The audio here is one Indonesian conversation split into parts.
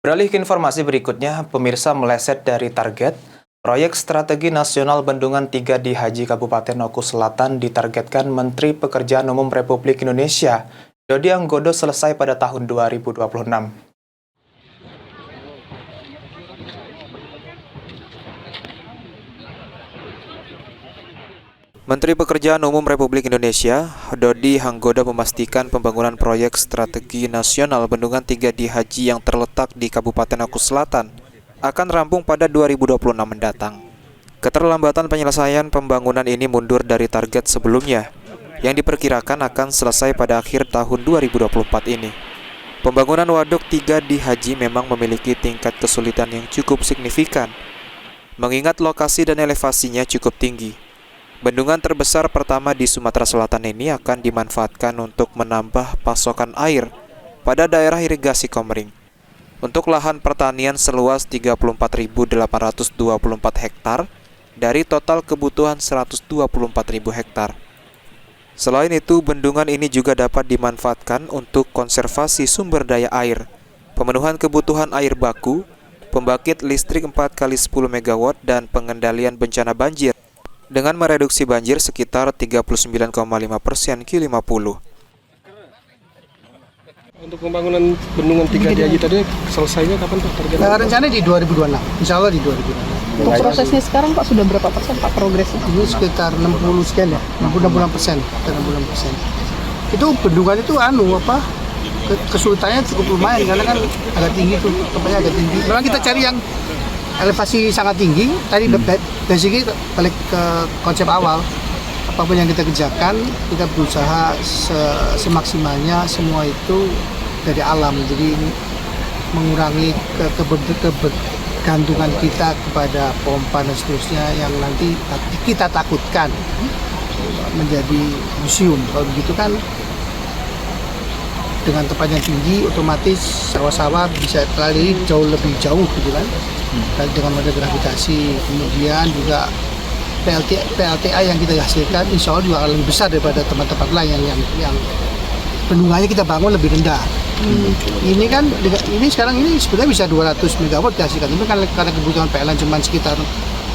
Beralih ke informasi berikutnya, pemirsa meleset dari target, proyek strategi nasional Bendungan 3 di Haji Kabupaten Oku Selatan ditargetkan Menteri Pekerjaan Umum Republik Indonesia, Dodi Anggodo selesai pada tahun 2026. Menteri Pekerjaan Umum Republik Indonesia, Dodi Anggodo memastikan pembangunan proyek strategi nasional Bendungan 3 di Haji yang terletak di Kabupaten Oku Selatan akan rampung pada 2026 mendatang. Keterlambatan penyelesaian pembangunan ini mundur dari target sebelumnya, yang diperkirakan akan selesai pada akhir tahun 2024 ini. Pembangunan Waduk 3 di Haji memang memiliki tingkat kesulitan yang cukup signifikan, mengingat lokasi dan elevasinya cukup tinggi. Bendungan terbesar pertama di Sumatera Selatan ini akan dimanfaatkan untuk menambah pasokan air pada daerah irigasi Komering. Untuk lahan pertanian seluas 34.824 hektar dari total kebutuhan 124.000 hektar. Selain itu, bendungan ini juga dapat dimanfaatkan untuk konservasi sumber daya air, pemenuhan kebutuhan air baku, pembangkit listrik 4x10 MW, dan pengendalian bencana banjir, dengan mereduksi banjir sekitar 39,5% Q50. Untuk pembangunan Bendungan 3 di Haji tadi selesainya kapan Pak targetnya? Rencananya di 2026, insya Allah di 2026. Untuk prosesnya sekarang Pak sudah berapa persen Pak progresnya? Ini sekitar 60 sekian ya, 66%. Itu bendungan itu kesulitannya cukup lumayan karena kan agak tinggi tuh, tempatnya agak tinggi. Memang kita cari yang elevasi sangat tinggi. Tadi basically balik ke konsep awal, apapun yang kita kerjakan kita berusaha semaksimalnya semua itu dari alam, jadi mengurangi kebergantungan kita kepada pompa dan seterusnya yang nanti kita takutkan menjadi museum. Kalau begitu kan dengan tempat yang tinggi otomatis sawah-sawah bisa teraliri jauh lebih jauh gitu kan. Dengan mode gravitasi, kemudian juga PLTA yang kita hasilkan insya Allah juga akan lebih besar daripada tempat-tempat lain yang bendungannya kita bangun lebih rendah. Ini kan ini sekarang ini sebenarnya bisa 200 MW dihasilkan, tapi kan karena kebutuhan PLN cuma sekitar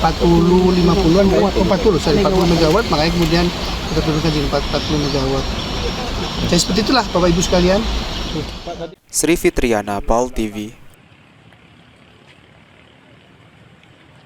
40-50-an, 40 MW, makanya kemudian kita turunkan jadi 40 MW. Jadi seperti itulah Bapak Ibu sekalian. Sri Fitriana, PAL TV.